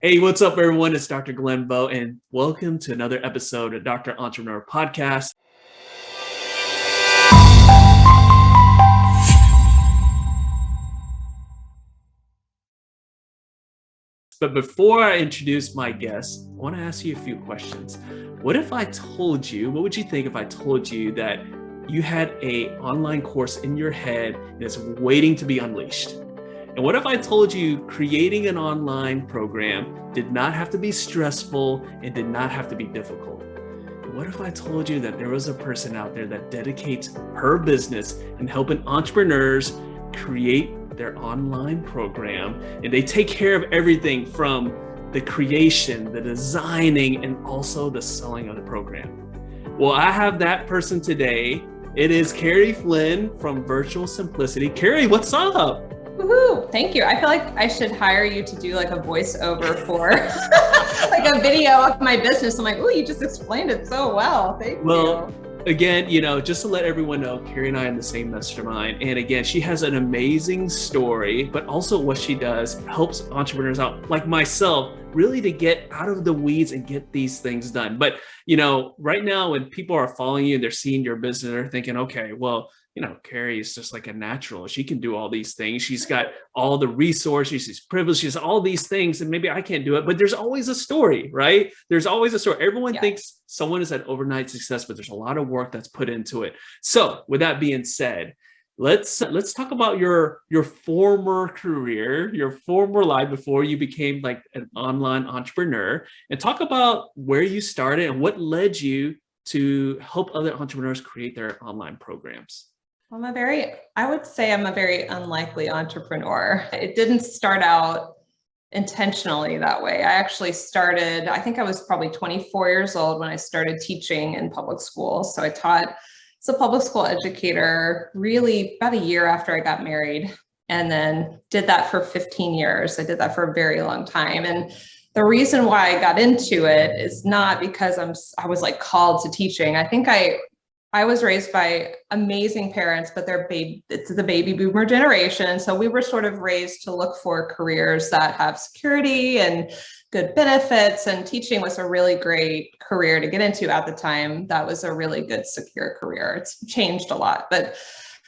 Hey, what's up, everyone? It's Dr. Glenn Bowe, and welcome to another episode of Dr. Entrepreneur Podcast. But before I introduce my guest, I want to ask you a few questions. What would you think if I told you that you had an online course in your head that's waiting to be unleashed? And what if I told you creating an online program did not have to be stressful and did not have to be difficult? And what if I told you that there was a person out there that dedicates her business in helping entrepreneurs create their online program, and they take care of everything from the creation, the designing, and also the selling of the program? Well, I have that person today. It is Carrie Flynn from Virtual Simplicity. Carrie, what's up? Woohoo! Thank you. I feel like I should hire you to do like a voiceover for like a video of my business. I'm like, oh, you just explained it so well. Thank you. Again, just to let everyone know, Carrie and I are in the same mastermind. And again, she has an amazing story, but also what she does helps entrepreneurs out like myself really to get out of the weeds and get these things done. But, right now when people are following you and they're seeing your business, they're thinking, okay, well, Carrie is just like a natural. She can do all these things. She's got all the resources, she's privileged, she's all these things, and maybe I can't do it. But there's always a story, right? There's always a story. Everyone thinks someone is at overnight success, but there's a lot of work that's put into it. So with that being said, let's talk about your former career, your former life before you became like an online entrepreneur, and talk about where you started and what led you to help other entrepreneurs create their online programs. I would say I'm a very unlikely entrepreneur. It didn't start out intentionally that way. I actually started, I think I was probably 24 years old when I started teaching in public school. So I taught as a public school educator really about a year after I got married, and then did that for 15 years. I did that for a very long time. And the reason why I got into it is not because I was like called to teaching. I think I was raised by amazing parents, but it's the baby boomer generation. So we were sort of raised to look for careers that have security and good benefits. And teaching was a really great career to get into at the time. That was a really good, secure career. It's changed a lot. But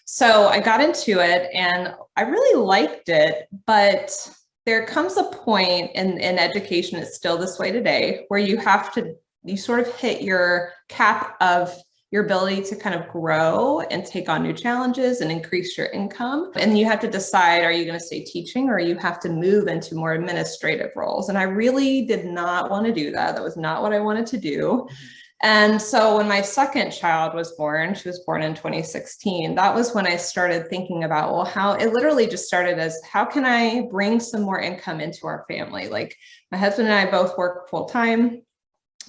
so I got into it and I really liked it. But there comes a point in education, it's still this way today, where you sort of hit your cap of your ability to kind of grow and take on new challenges and increase your income. And you have to decide, are you going to stay teaching or you have to move into more administrative roles? And I really did not want to do that. That was not what I wanted to do. And so when my second child was born, she was born in 2016, that was when I started thinking about, well, how it literally just started as, how can I bring some more income into our family? Like my husband and I both work full time,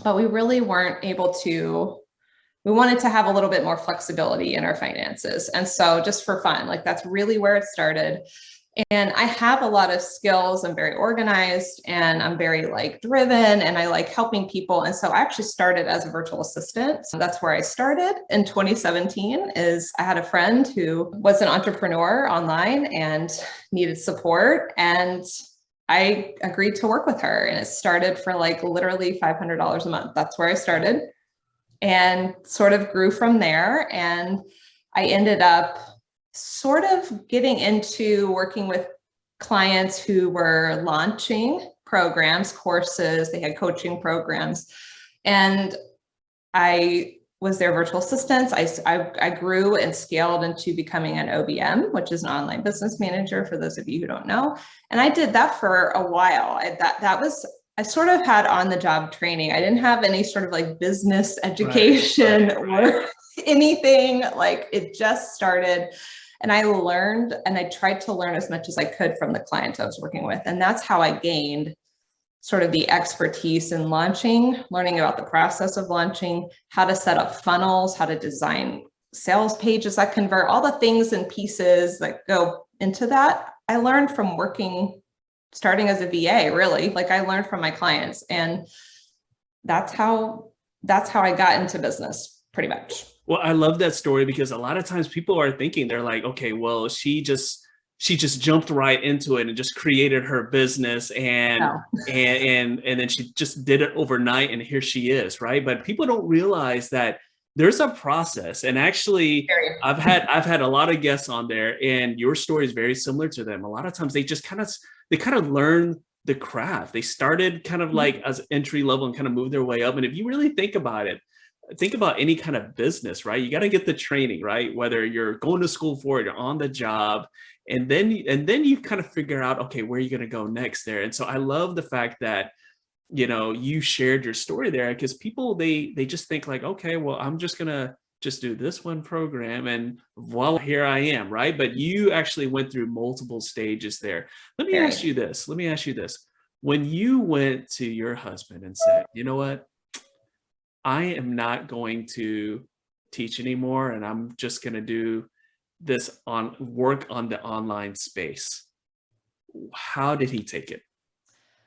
but we really weren't able to. We wanted to have a little bit more flexibility in our finances. And so just for fun, like that's really where it started. And I have a lot of skills. I'm very organized and I'm very driven and I like helping people. And so I actually started as a virtual assistant. So that's where I started in 2017. I had a friend who was an entrepreneur online and needed support. And I agreed to work with her. And it started for literally $500 a month. That's where I started. And sort of grew from there. And I ended up sort of getting into working with clients who were launching programs, courses, they had coaching programs. And I was their virtual assistant. I grew and scaled into becoming an OBM, which is an online business manager, for those of you who don't know. And I did that for a while. I sort of had on-the-job training. I didn't have any sort of business education or anything. It just started, and I learned, and I tried to learn as much as I could from the clients I was working with. And that's how I gained sort of the expertise in launching, learning about the process of launching, how to set up funnels, how to design sales pages that convert, all the things and pieces that go into that. I learned from starting as a VA, really. I learned from my clients, and that's how I got into business, pretty much. Well, I love that story because a lot of times people are thinking, they're like, okay, well, she she just jumped right into it and just created her business, and No. and then she just did it overnight, and here she is, right? But people don't realize that there's a process. And actually, Very. I've had a lot of guests on there, and your story is very similar to them. A lot of times they kind of learn the craft. They started kind of like as entry level and kind of moved their way up. And if you really think about it, think about any kind of business, right? You got to get the training, right? Whether you're going to school for it, you're on the job, and then you kind of figure out, okay, where are you going to go next there? And so I love the fact that, you know, you shared your story there, because people, they just think like, okay, well, I'm just gonna just do this one program and voila, here I am, right? But you actually went through multiple stages there. Let me Very. ask you this. When you went to your husband and said, you know what, I am not going to teach anymore, and I'm just going to do this on work on the online space, how did he take it?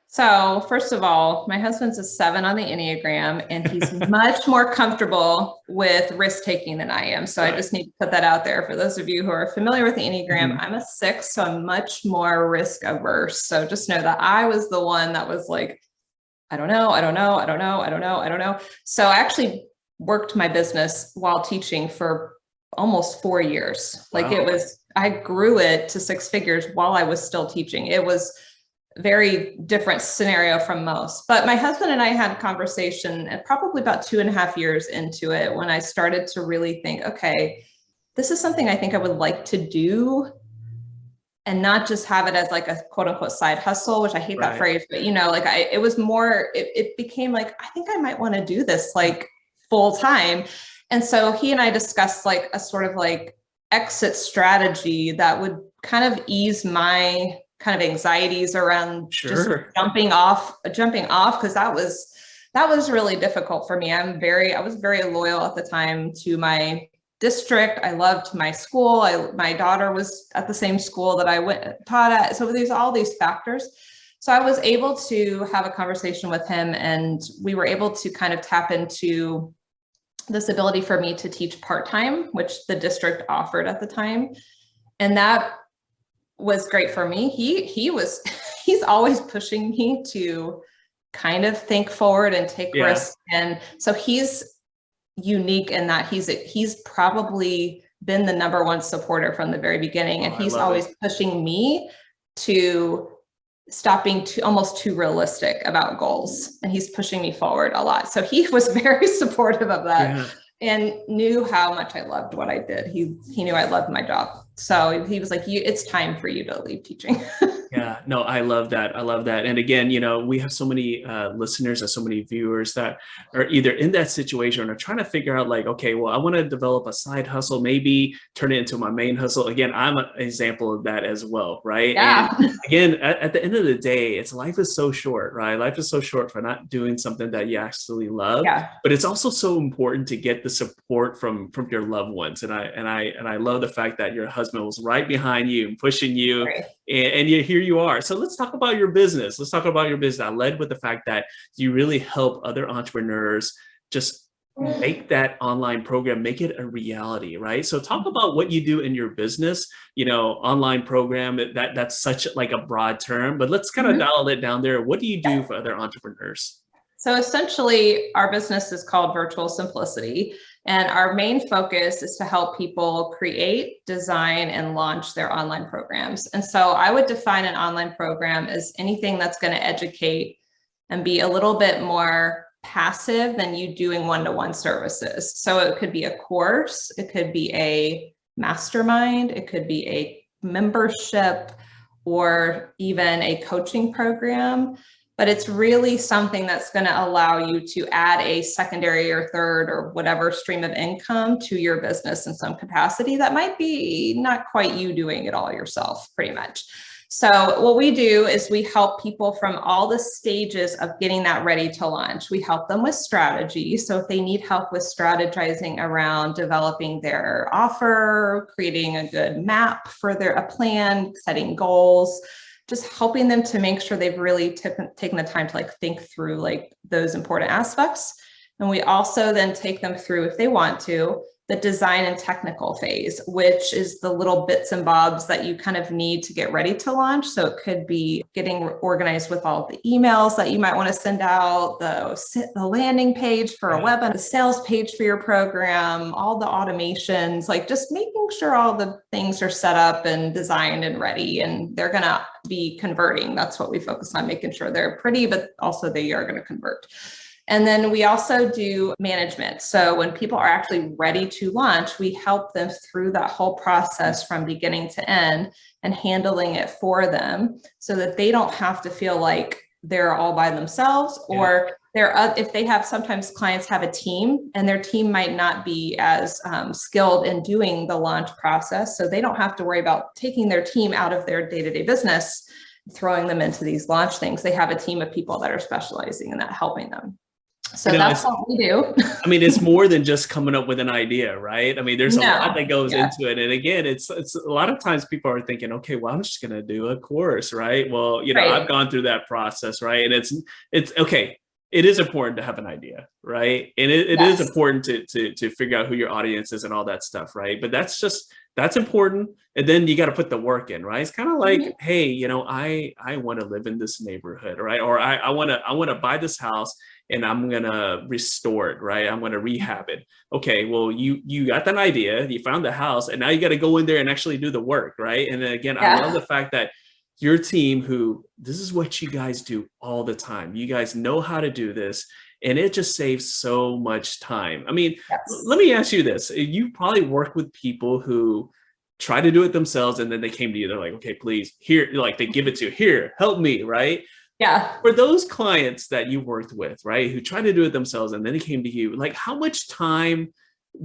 So first of all, my husband's a 7 on the Enneagram, and he's much more comfortable with risk taking than I am. So I just need to put that out there for those of you who are familiar with the Enneagram. I'm a 6, so I'm much more risk averse. So just know that I was the one that was like, I don't know. So I actually worked my business while teaching for almost 4 years. Like I grew it to 6 figures while I was still teaching. It was very different scenario from most. But my husband and I had a conversation at probably about 2.5 years into it, when I started to really think, okay, this is something I think I would like to do, and not just have it as like a quote unquote side hustle, which I hate that phrase, but you know, like it was more, it became like, I think I might want to do this like full time. And so he and I discussed like a sort of like exit strategy that would kind of ease my kind of anxieties around just jumping off, because that was really difficult for me. I was very loyal at the time to my district. I loved my school. My daughter was at the same school that I taught at. So there's all these factors. So I was able to have a conversation with him, and we were able to kind of tap into this ability for me to teach part-time, which the district offered at the time. And that was great for me. He's always pushing me to kind of think forward and take risks. And so he's unique in that he's probably been the number one supporter from the very beginning. And he's always pushing me to stop being almost too realistic about goals. And he's pushing me forward a lot. So he was very supportive of that and knew how much I loved what I did. He knew I loved my job. So he was like, it's time for you to leave teaching. Yeah, no, I love that. And again, you know, we have so many listeners and so many viewers that are either in that situation or trying to figure out like, okay, well, I want to develop a side hustle, maybe turn it into my main hustle. Again, I'm an example of that as well, right? Yeah. And again, at the end of the day, life is so short, right? Life is so short for not doing something that you actually love. Yeah. But it's also so important to get the support from your loved ones. And I love the fact that your husband was right behind you and pushing you. Right. And here you are. So let's talk about your business. I led with the fact that you really help other entrepreneurs just make that online program, make it a reality, right? So talk about what you do in your business, you know, online program, that's such like a broad term, but let's kind of dial it down there. What do you do for other entrepreneurs? So essentially, our business is called Virtual Simplicity, and our main focus is to help people create, design, and launch their online programs. And so I would define an online program as anything that's going to educate and be a little bit more passive than you doing one-to-one services. So it could be a course, it could be a mastermind, it could be a membership, or even a coaching program. But it's really something that's going to allow you to add a secondary or third or whatever stream of income to your business in some capacity that might be not quite you doing it all yourself, pretty much. So what we do is we help people from all the stages of getting that ready to launch. We help them with strategy. So if they need help with strategizing around developing their offer, creating a good map for a plan, setting goals, just helping them to make sure they've really taken the time to like think through like those important aspects. And we also then take them through, if they want to, the design and technical phase, which is the little bits and bobs that you kind of need to get ready to launch. So it could be getting organized with all the emails that you might want to send out, the landing page for a webinar, the sales page for your program, all the automations, like just making sure all the things are set up and designed and ready, and they're going to be converting. That's what we focus on, making sure they're pretty, but also they are going to convert. And then we also do management. So when people are actually ready to launch, we help them through that whole process from beginning to end and handling it for them so that they don't have to feel like they're all by themselves, or if they have, sometimes clients have a team and their team might not be as skilled in doing the launch process. So they don't have to worry about taking their team out of their day-to-day business, throwing them into these launch things. They have a team of people that are specializing in that, helping them. So that's what we do. I mean, it's more than just coming up with an idea, right? I mean, there's a lot that goes into it. And again, it's a lot of times people are thinking, okay, well, I'm just going to do a course, right? Well, I've gone through that process, right? And it's okay. It is important to have an idea, right? And it is important to figure out who your audience is and all that stuff, right? But that's important. And then you got to put the work in, right? It's kind of like, hey, I want to live in this neighborhood, right? Or I want to buy this house and I'm going to restore it, right? I'm going to rehab it. Okay, well, you got that idea, you found the house, and now you got to go in there and actually do the work, right? And then again, I love the fact that your team, this is what you guys do all the time. You guys know how to do this, and it just saves so much time. I mean, let me ask you this. You probably work with people who try to do it themselves, and then they came to you, they're like, okay, please, here, like they give it to you, here, help me, right? Yeah. For those clients that you worked with, right, who tried to do it themselves and then they came to you, like how much time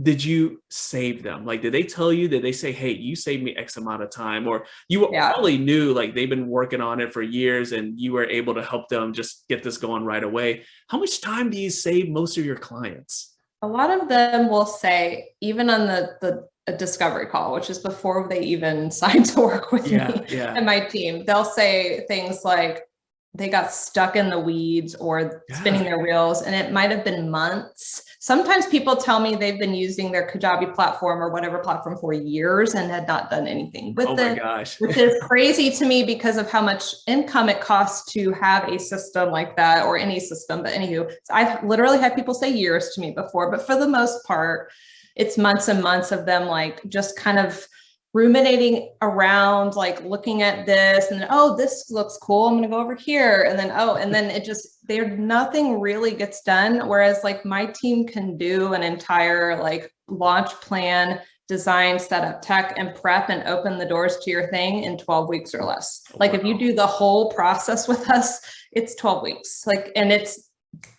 did you save them? Like, did they tell you, did they say, hey, you saved me X amount of time? Or you probably knew like they've been working on it for years and you were able to help them just get this going right away. How much time do you save most of your clients? A lot of them will say, even on the discovery call, which is before they even signed to work with me and my team, they'll say things like, they got stuck in the weeds or spinning their wheels, and it might have been months. Sometimes people tell me they've been using their Kajabi platform or whatever platform for years and had not done anything with it. Oh my gosh. Which is crazy to me because of how much income it costs to have a system like that, or any system. But anywho, so I've literally had people say years to me before, but for the most part, it's months and months of them like just kind of ruminating around, like looking at this and then, oh, this looks cool, I'm going to go over here. And then, and then it just, nothing really gets done. Whereas like my team can do an entire like launch plan, design, set up tech and prep and open the doors to your thing in 12 weeks or less. Like if you do the whole process with us, it's 12 weeks. Like, and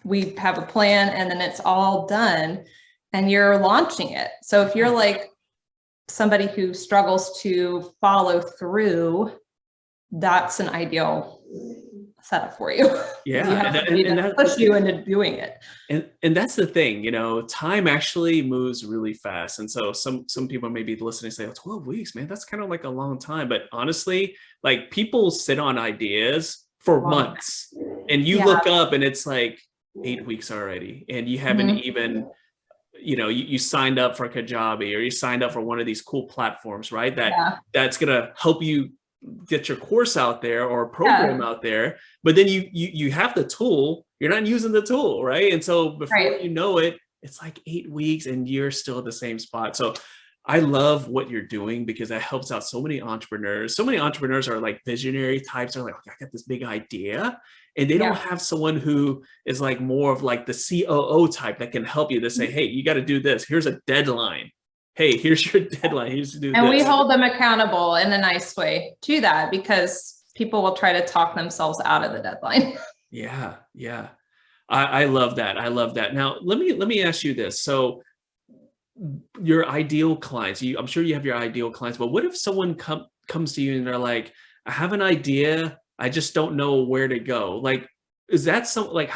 we have a plan and then it's all done and you're launching it. So if you're like somebody who struggles to follow through, that's an ideal setup for you. Yeah. And that push you into doing it. And that's the thing, time actually moves really fast. And so some people may be listening and say, oh, 12 weeks, man, that's kind of like a long time. But honestly, like people sit on ideas for months and you look up and it's like 8 weeks already. And you haven't even you signed up for Kajabi or you signed up for one of these cool platforms, right? That's going to help you get your course out there or a program out there. But then you have the tool, you're not using the tool, right? And so before you know it, it's like 8 weeks and you're still at the same spot. So I love what you're doing because that helps out so many entrepreneurs. So many entrepreneurs are like visionary types. They're like, I got this big idea. And they don't have someone who is like more of like the COO type that can help you to say, hey, you got to do this. Here's a deadline. Hey, here's your deadline. Here's to do and this. We hold them accountable in a nice way to that because people will try to talk themselves out of the deadline. Yeah. I love that. I love that. Now, let me ask you this. So your ideal clients, I'm sure you have your ideal clients, but what if someone comes to you and they're like, I have an idea, I just don't know where to go. Like, is that like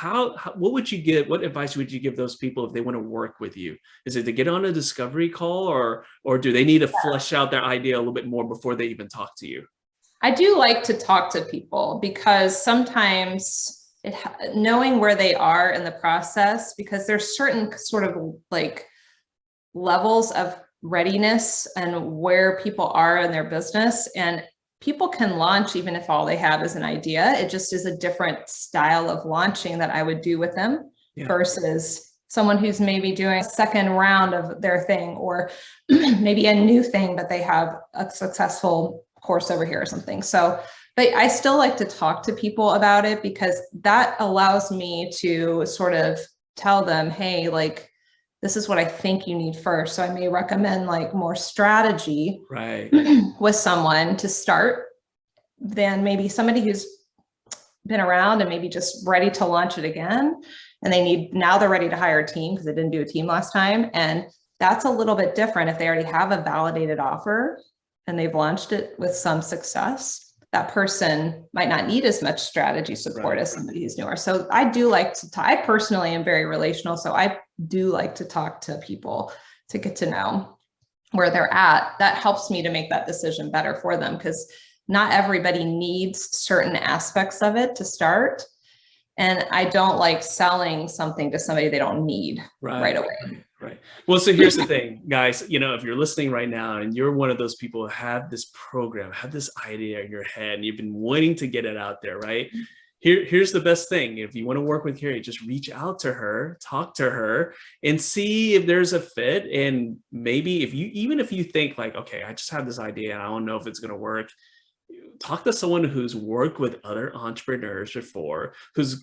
what advice would you give those people if they want to work with you? Is it to get on a discovery call or do they need to flesh out their idea a little bit more before they even talk to you? I do like to talk to people because sometimes knowing where they are in the process, because there's certain sort of like levels of readiness and where people are in their business. And people can launch even if all they have is an idea. It just is a different style of launching that I would do with them versus someone who's maybe doing a second round of their thing, or maybe a new thing, but they have a successful course over here or something. So, but I still like to talk to people about it because that allows me to sort of tell them, hey, like, this is what I think you need first. So I may recommend like more strategy with someone to start than maybe somebody who's been around and maybe just ready to launch it again. And now they're ready to hire a team because they didn't do a team last time. And that's a little bit different. If they already have a validated offer and they've launched it with some success, that person might not need as much strategy support as somebody who's newer. So I do like to talk. I personally am very relational. So I do like to talk to people to get to know where they're at. That helps me to make that decision better for them, because not everybody needs certain aspects of it to start. And I don't like selling something to somebody they don't need right away. Right. Well, so here's the thing, guys, if you're listening right now and you're one of those people who have this program, have this idea in your head, and you've been wanting to get it out there, right? Here's the best thing. If you want to work with Carrie, just reach out to her, talk to her, and see if there's a fit. And maybe even if you think like, okay, I just have this idea and I don't know if it's going to work, talk to someone who's worked with other entrepreneurs before, who's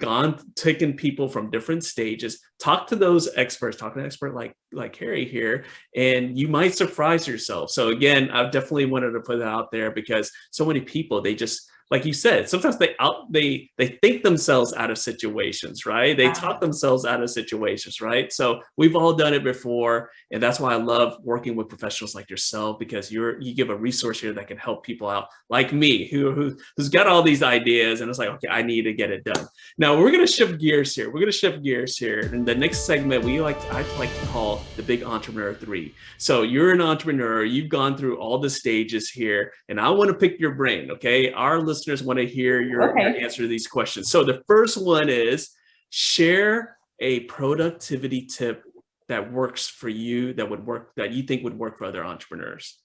taken people from different stages. Talk to those experts, talk to an expert like Carrie here, and you might surprise yourself. So again, I definitely wanted to put it out there because so many people, they just, like you said, sometimes they think themselves out of situations, right? They talk themselves out of situations, right? So we've all done it before. And that's why I love working with professionals like yourself, because you give a resource here that can help people out like me, who's got all these ideas. And it's like, okay, I need to get it done. Now we're going to shift gears here. And the next segment I like to call the Big Entrepreneur 3. So you're an entrepreneur, you've gone through all the stages here, and I want to pick your brain. Okay. Our listeners want to hear your answer to these questions. So the first one is, share a productivity tip that works for you, that you think would work for other entrepreneurs.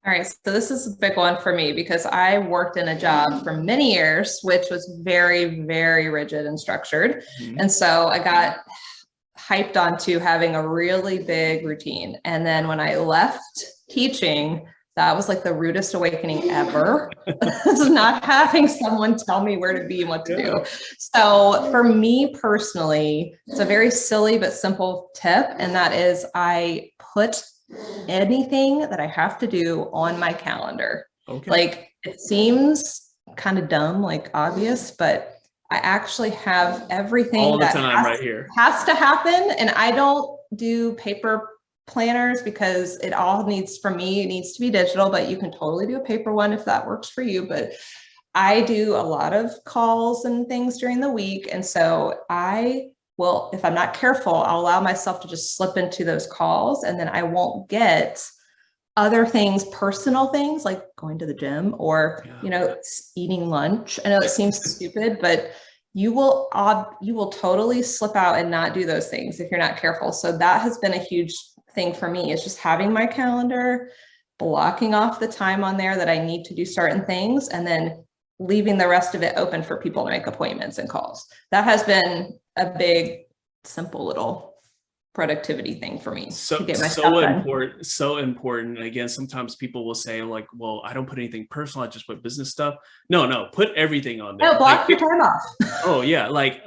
All right. So this is a big one for me because I worked in a job for many years, which was very, very rigid and structured. Mm-hmm. And so I got hyped onto having a really big routine. And then when I left teaching, that was like the rudest awakening ever. Not having someone tell me where to be and what to do. So for me personally, it's a very silly but simple tip. And that is, I put anything that I have to do on my calendar. Okay. Like, it seems kind of dumb, like obvious, but I actually have everything all the time right here has to happen. And I don't do paper planners because it needs to be digital, but you can totally do a paper one if that works for you. But I do a lot of calls and things during the week. And so if I'm not careful, I'll allow myself to just slip into those calls, and then I won't get other things, personal things like going to the gym or, eating lunch. I know it seems stupid, but you will totally slip out and not do those things if you're not careful. So that has been a huge thing for me, is just having my calendar, blocking off the time on there that I need to do certain things, and then leaving the rest of it open for people to make appointments and calls. That has been a big, simple little productivity thing for me to get my stuff done. So important. Again, sometimes people will say like, well, I don't put anything personal, I just put business stuff. No, put everything on there. No, block your time off. Oh yeah. Like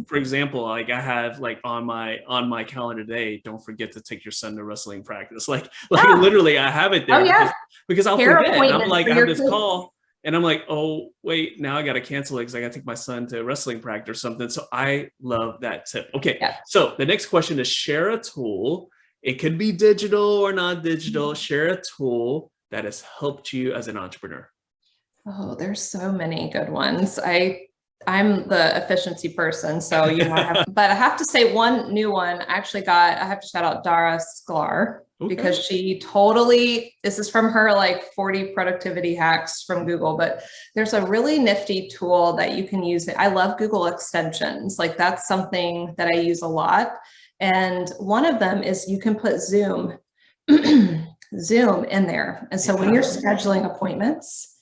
for example, like I have like on my calendar today, don't forget to take your son to wrestling practice. Like literally I have it there because I'll forget. I'm like, I have this call. And I'm like, oh, wait, now I got to cancel it because I got to take my son to wrestling practice or something. So I love that tip. Okay. Yeah. So the next question is, share a tool. It could be digital or not digital. Share a tool that has helped you as an entrepreneur. Oh, there's so many good ones. I'm the efficiency person, so but I have to say one new one. I have to shout out Dara Sklar. Okay. Because this is from her like 40 productivity hacks from Google, but there's a really nifty tool that you can use. I love Google extensions. Like, that's something that I use a lot. And one of them is you can put Zoom Zoom in there. And so when you're scheduling appointments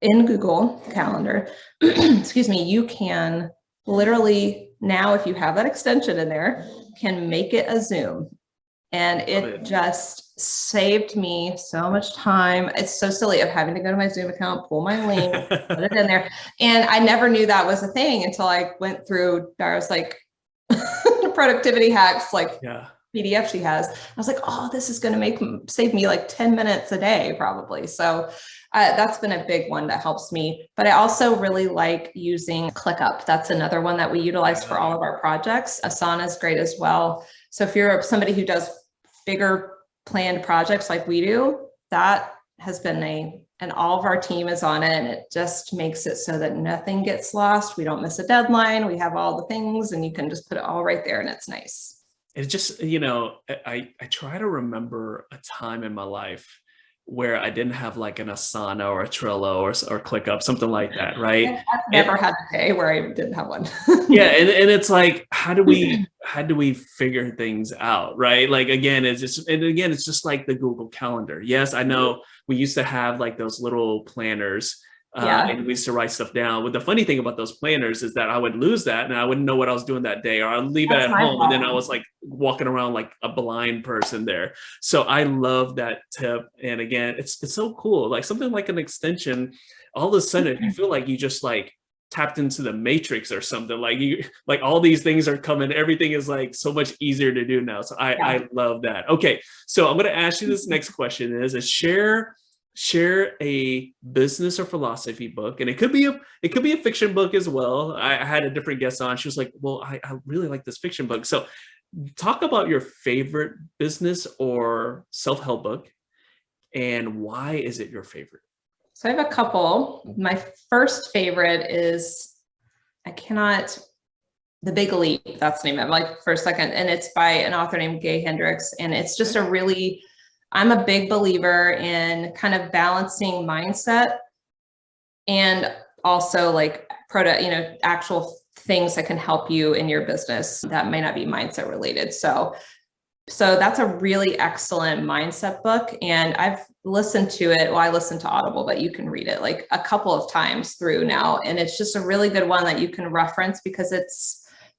in Google Calendar, excuse me, you can literally now, if you have that extension in there, can make it a Zoom. And it just saved me so much time. It's so silly of having to go to my Zoom account, pull my link, put it in there. And I never knew that was a thing until I went through Dara's like productivity hacks, like PDF she has. I was like, oh, this is going to save me like 10 minutes a day, probably. So that's been a big one that helps me. But I also really like using ClickUp. That's another one that we utilize for all of our projects. Asana is great as well. So if you're somebody who does bigger planned projects like we do, that has been and all of our team is on it, and it just makes it so that nothing gets lost. We don't miss a deadline. We have all the things, and you can just put it all right there, and it's nice. It just, I try to remember a time in my life where I didn't have like an Asana or a Trello or ClickUp, something like that, right? I've never had a day where I didn't have one. And it's like, how do we figure things out, right? Like it's just like the Google Calendar. Yes, I know we used to have like those little planners. And we used to write stuff down. But the funny thing about those planners is that I would lose that and I wouldn't know what I was doing that day, or I'd leave it at home. And then I was like walking around like a blind person there. So I love that tip. And again, it's so cool. Like something like an extension, all of a sudden you feel like you just like tapped into the matrix or something. Like all these things are coming. Everything is like so much easier to do now. So I love that. Okay. So I'm going to ask you this next question is share a business or philosophy book, and it could be a fiction book as well. I had a different guest on. She was like, well, I really like this fiction book. So talk about your favorite business or self-help book, and why is it your favorite? So I have a couple. My first favorite is The Big Leap. That's the name of it, like for a second. And it's by an author named Gay Hendricks. And it's just I'm a big believer in kind of balancing mindset and also like actual things that can help you in your business that may not be mindset related. So that's a really excellent mindset book. And I've listened to it. Well, I listened to Audible, but you can read it like a couple of times through now. And it's just a really good one that you can reference because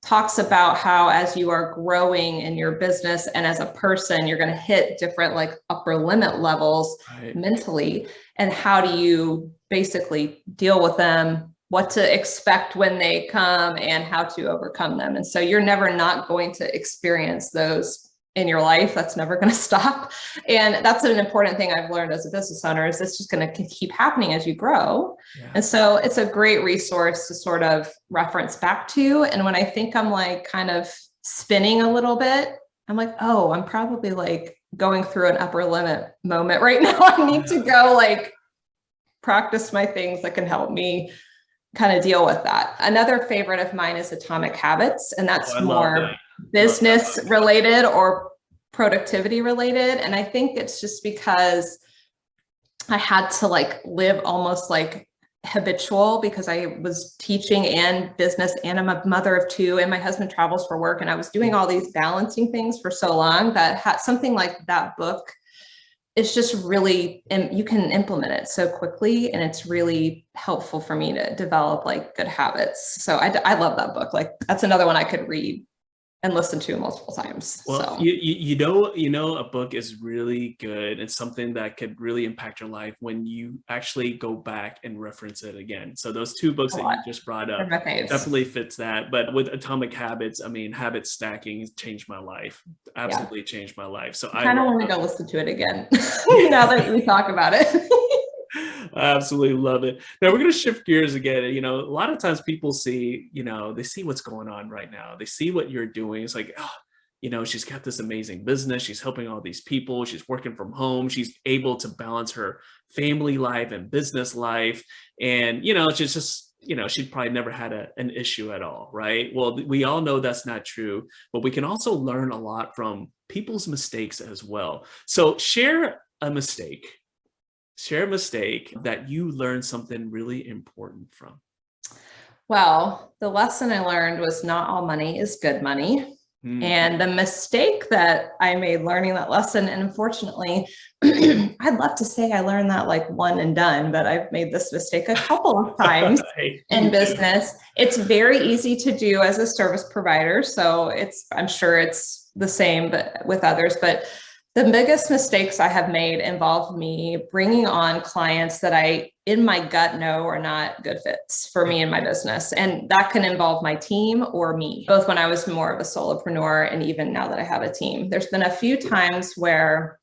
talks about how as you are growing in your business and as a person, you're going to hit different like upper limit levels mentally. And how do you basically deal with them, what to expect when they come, and how to overcome them. And so you're never not going to experience those in your life. That's never going to stop. And that's an important thing I've learned as a business owner is it's just going to keep happening as you grow. Yeah. And so it's a great resource to sort of reference back to. And when I think I'm like kind of spinning a little bit, I'm like, oh, I'm probably like going through an upper limit moment right now. I need to go like practice my things that can help me kind of deal with that. Another favorite of mine is Atomic Habits, and that's more business related or productivity related. And I think it's just because I had to like live almost like habitual because I was teaching and business, and I'm a mother of two, and my husband travels for work, and I was doing all these balancing things for so long that something like that book, it's just really, and you can implement it so quickly, and it's really helpful for me to develop like good habits. So I love that book. Like that's another one I could read and listen to multiple times. Well, so. you know, a book is really good. It's something that could really impact your life when you actually go back and reference it again. So those two books that you just brought up definitely fits that. But with Atomic Habits, I mean, habit stacking has changed my life. Absolutely changed my life. So I kind of want to go listen to it again now that we talk about it. I absolutely love it. Now we're going to shift gears again. You know, a lot of times people see, they see what's going on right now. They see what you're doing. It's like, she's got this amazing business. She's helping all these people. She's working from home. She's able to balance her family life and business life. And, she's just, she'd probably never had an issue at all. Right. Well, we all know that's not true, but we can also learn a lot from people's mistakes as well. So share a mistake that you learned something really important from. Well, the lesson I learned was not all money is good money. And the mistake that I made learning that lesson, and unfortunately, I'd love to say I learned that like one and done, but I've made this mistake a couple of times in business. It's very easy to do as a service provider. So I'm sure it's the same, but with others, but the biggest mistakes I have made involve me bringing on clients that I, in my gut, know are not good fits for me and my business. And that can involve my team or me, both when I was more of a solopreneur and even now that I have a team. There's been a few times where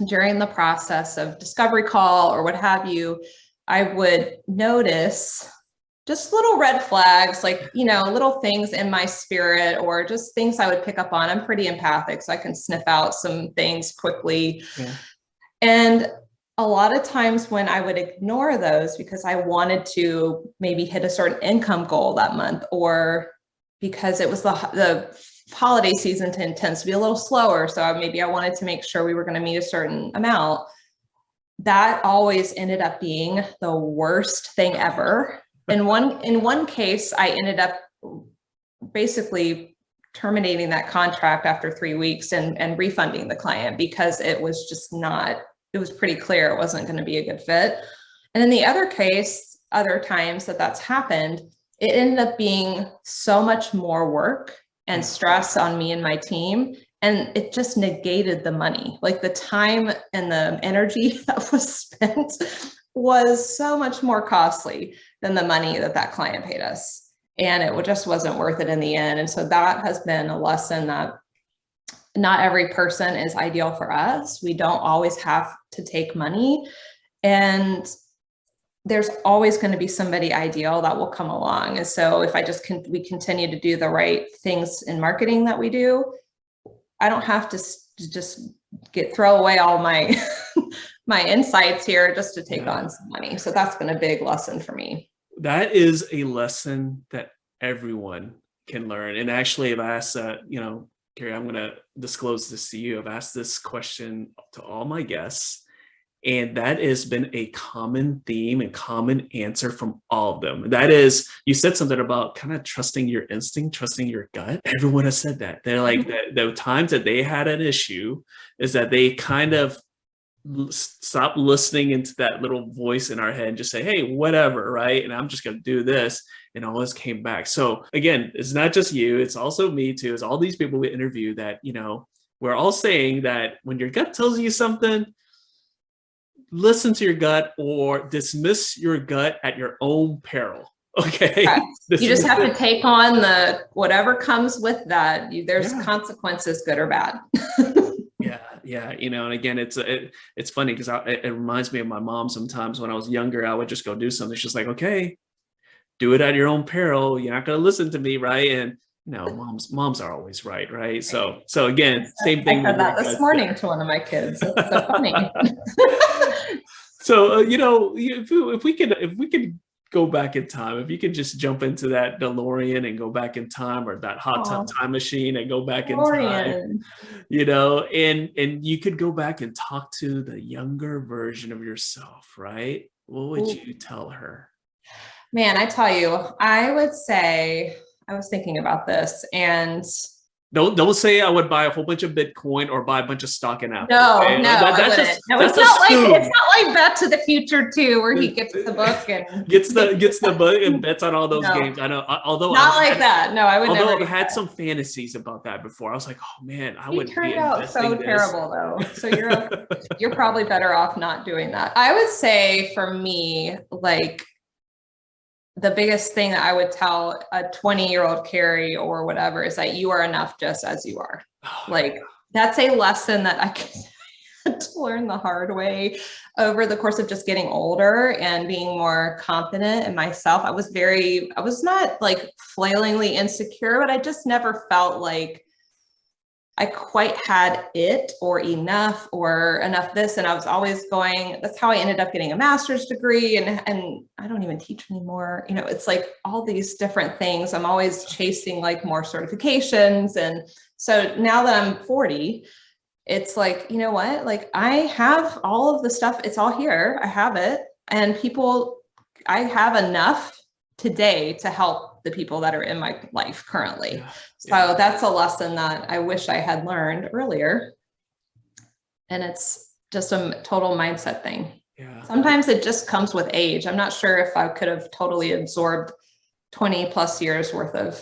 during the process of discovery call or what have you, I would notice just little red flags, like, little things in my spirit or just things I would pick up on. I'm pretty empathic, so I can sniff out some things quickly. Yeah. And a lot of times when I would ignore those because I wanted to maybe hit a certain income goal that month, or because it was the holiday season tends to be a little slower. So maybe I wanted to make sure we were going to meet a certain amount. That always ended up being the worst thing ever. In one case, I ended up basically terminating that contract after 3 weeks and refunding the client because it was just it was pretty clear it wasn't going to be a good fit. And in the other times that's happened, it ended up being so much more work and stress on me and my team. And it just negated the money. Like the time and the energy that was spent was so much more costly than the money that client paid us. And it just wasn't worth it in the end. And so that has been a lesson that not every person is ideal for us. We don't always have to take money. And there's always going to be somebody ideal that will come along. And so if we continue to do the right things in marketing that we do, I don't have to just throw away all my my insights here just to take on some money. So that's been a big lesson for me. That is a lesson that everyone can learn. And actually, I've asked, Carrie, I'm going to disclose this to you. I've asked this question to all my guests, and that has been a common theme and common answer from all of them. That is, you said something about kind of trusting your instinct, trusting your gut. Everyone has said that. They're like, the times that they had an issue is that they kind of stop listening into that little voice in our head and just say, hey, whatever, right? And I'm just going to do this. And all this came back. So again, it's not just you, it's also me too. It's all these people we interview that, we're all saying that when your gut tells you something, listen to your gut or dismiss your gut at your own peril. Okay. Right. You just have to take on whatever comes with that. There's consequences, good or bad. Yeah. And again, it's funny because it reminds me of my mom. Sometimes when I was younger, I would just go do something. She's like, okay, do it at your own peril. You're not going to listen to me. Right. And moms are always right. So again, same thing. I said that this morning to one of my kids. It's so funny. So, if we could go back in time, if you could just jump into that DeLorean and go back in time, or that hot tub time machine and go back in time, and you could go back and talk to the younger version of yourself, right? What would you tell her? Man, I tell you, I would say, I was thinking about this, and don't say I would buy a whole bunch of Bitcoin or buy a bunch of stock in Apple. No, okay? It's not like Back to the Future 2, where he gets the book and gets the book and bets on all those games. I know, although not like that. No, I would never. Although I've had some fantasies about that before. I was like, oh man, I would. Turned out so terrible though. So you're probably better off not doing that. I would say for me, like, the biggest thing that I would tell a 20-year-old Carrie or whatever is that you are enough just as you are. Like, that's a lesson that I had to learn the hard way over the course of just getting older and being more confident in myself. I was not like flailingly insecure, but I just never felt like I quite had it or enough this. And I was always going, that's how I ended up getting a master's degree. And I don't even teach anymore. It's like all these different things. I'm always chasing like more certifications. And so now that I'm 40, it's like, you know what? Like, I have all of the stuff. It's all here. I have it. And I have enough today to help the people that are in my life currently. Yeah. So that's a lesson that I wish I had learned earlier. And it's just a total mindset thing. Yeah. Sometimes it just comes with age. I'm not sure if I could have totally absorbed 20 plus years worth of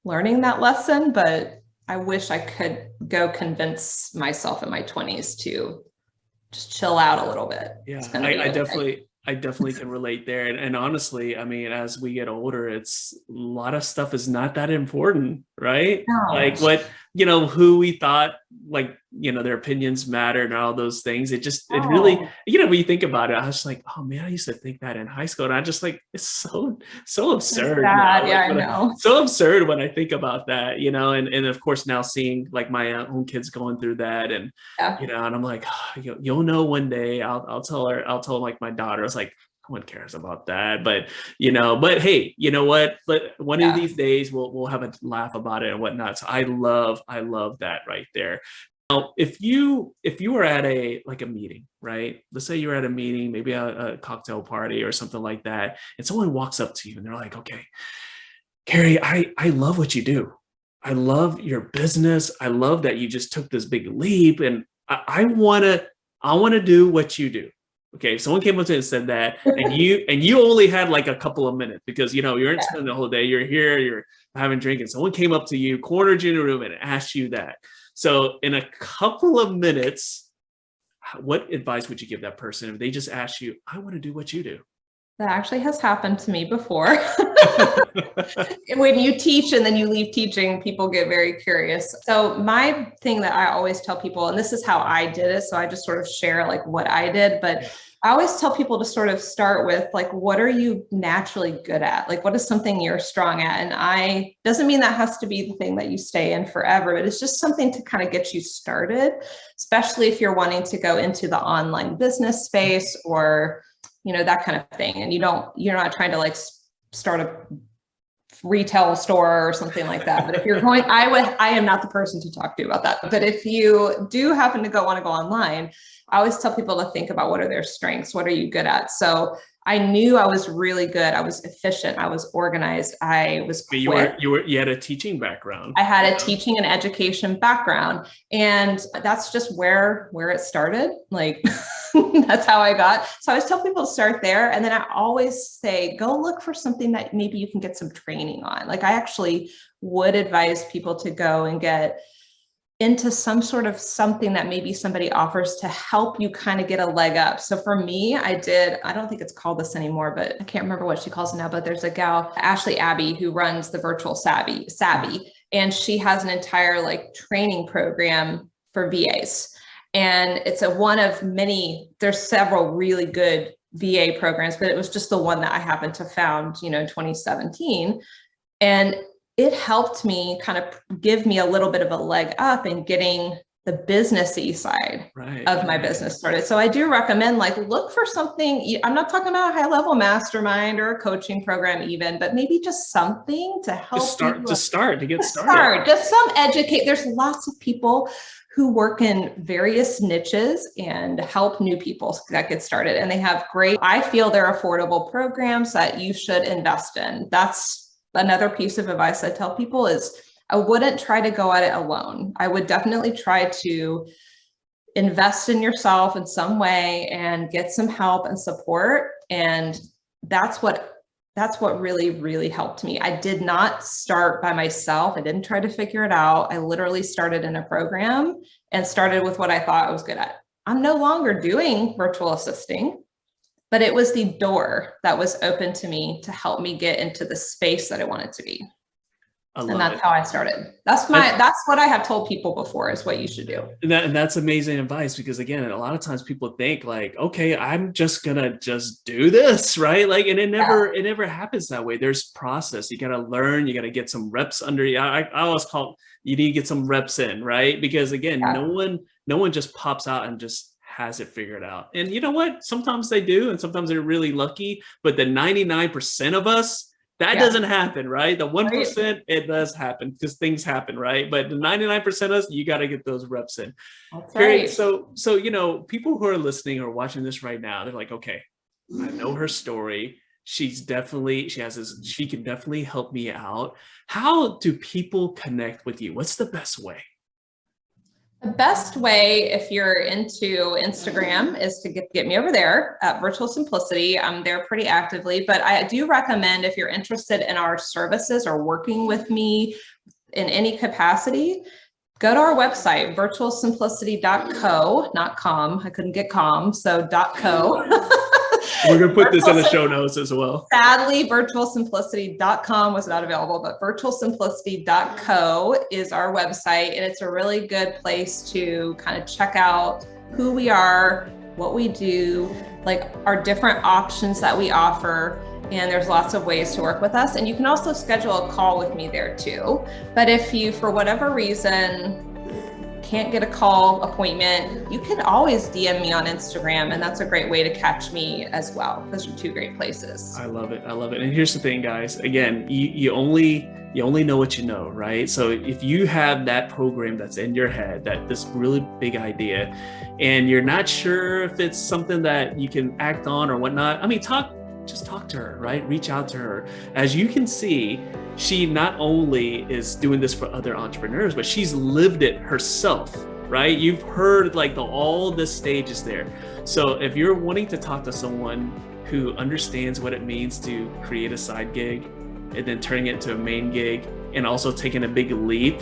learning that lesson, but I wish I could go convince myself in my 20s to just chill out a little bit. Yeah, I definitely can relate there. And honestly, I mean, as we get older, it's a lot of stuff is not that important, right? No. Like what, who we thought, like, their opinions mattered and all those things. It really, when you think about it, I was like, oh man, I used to think that in high school. And I just like, it's so absurd. Yeah, like, I know. So absurd when I think about that, and of course now seeing like my own kids going through that and, and I'm like, oh, you'll know one day. I'll tell like my daughter, it's like, no one cares about that, but hey, you know what? But one of these days we'll have a laugh about it and whatnot. So I love that right there. Now, if you were at a meeting, right? Let's say you're at a meeting, maybe a cocktail party or something like that, and someone walks up to you and they're like, okay, Carrie, I love what you do. I love your business. I love that you just took this big leap, and I wanna do what you do. Okay, if someone came up to you and said that, and you only had like a couple of minutes because you're spending the whole day, you're here, you're having a drink, and someone came up to you, cornered you in a room, and asked you that. So in a couple of minutes, what advice would you give that person if they just asked you, I want to do what you do? That actually has happened to me before. When you teach and then you leave teaching, people get very curious. So my thing that I always tell people, and this is how I did it, so I just sort of share like what I did, but I always tell people to sort of start with like, what are you naturally good at? Like, what is something you're strong at? And doesn't mean that has to be the thing that you stay in forever, but it's just something to kind of get you started, especially if you're wanting to go into the online business space or that kind of thing. And you're not trying to like start a retail store or something like that. But if you're going, I am not the person to talk to about that. But if you do happen to want to go online, I always tell people to think about what are their strengths, what are you good at? So I knew I was really good. I was efficient. I was organized. I was quick. You had a teaching background. I had a teaching and education background, and that's just where it started. Like that's how I got. So I always tell people to start there, and then I always say, go look for something that maybe you can get some training on. Like I actually would advise people to go and get into some sort of something that maybe somebody offers to help you kind of get a leg up. So for me, I don't think it's called this anymore, but I can't remember what she calls it now, but there's a gal, Ashley Abbey, who runs the Virtual Savvy, and she has an entire like training program for VAs. And it's one of many, there's several really good VA programs, but it was just the one that I happened to found, in 2017. And it helped me kind of give me a little bit of a leg up in getting the businessy side of my business started. So I do recommend like look for something. I'm not talking about a high level mastermind or a coaching program even, but maybe just something to help to get started. Just some educate. There's lots of people who work in various niches and help new people that get started. And they have I feel they're affordable programs that you should invest in. That's another piece of advice I tell people is I wouldn't try to go at it alone. I would definitely try to invest in yourself in some way and get some help and support. And that's what really, really helped me. I did not start by myself. I didn't try to figure it out. I literally started in a program and started with what I thought I was good at. I'm no longer doing virtual assisting, but it was the door that was open to me to help me get into the space that I wanted to be. And that's how I started. That's what I have told people before is what you should do. And that's amazing advice, because again, a lot of times people think like, okay, I'm just gonna just do this, right? Like, and it never happens that way. There's process. You gotta learn, you gotta get some reps under you. I always call you need to get some reps in, right? Because again, no one just pops out and just has it figured out. And you know what? Sometimes they do, and sometimes they're really lucky, but the 99% of us, that doesn't happen, right? The 1%, it does happen because things happen, right? But the 99% of us, you got to get those reps in. That's Carrie, right. So, people who are listening or watching this right now, they're like, okay, I know her story. she can definitely help me out. How do people connect with you? What's the best way? The best way, if you're into Instagram, is to get me over there at Virtual Simplicity. I'm there pretty actively, but I do recommend, if you're interested in our services or working with me in any capacity, go to our website, virtualsimplicity.co, not com. I couldn't get com, so .co. We're going to put this in the show notes as well. Sadly, virtualsimplicity.com was not available, but virtualsimplicity.co is our website. And it's a really good place to kind of check out who we are, what we do, like our different options that we offer. And there's lots of ways to work with us. And you can also schedule a call with me there too. But if you, for whatever reason, can't get a call appointment, you can always DM me on Instagram, and that's a great way to catch me as well. Those are two great places. I love it. I love it. And here's the thing, guys. Again, you only know what you know, right? So if you have that program that's in your head, that this really big idea, and you're not sure if it's something that you can act on or whatnot, I mean, just talk to her, right? Reach out to her. As you can see, she not only is doing this for other entrepreneurs, but she's lived it herself, right? You've heard like all the stages there. So if you're wanting to talk to someone who understands what it means to create a side gig and then turning it into a main gig and also taking a big leap,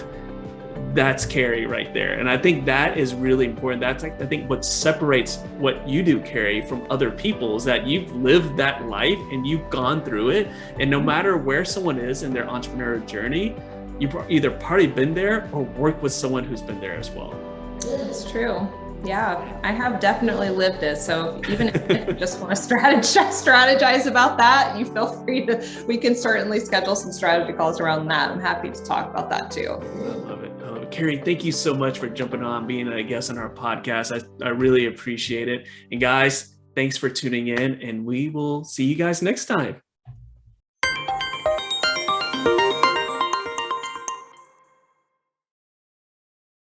that's Carrie right there. And I think that is really important. That's like, I think what separates what you do, Carrie, from other people is that you've lived that life and you've gone through it. And no matter where someone is in their entrepreneurial journey, you've either partly been there or worked with someone who's been there as well. That's true. Yeah, I have definitely lived it. So even if you just want to strategize about that, you feel free to, we can certainly schedule some strategy calls around that. I'm happy to talk about that too. I love it. Carrie, thank you so much for jumping on, being a guest on our podcast. I really appreciate it. And guys, thanks for tuning in, and we will see you guys next time.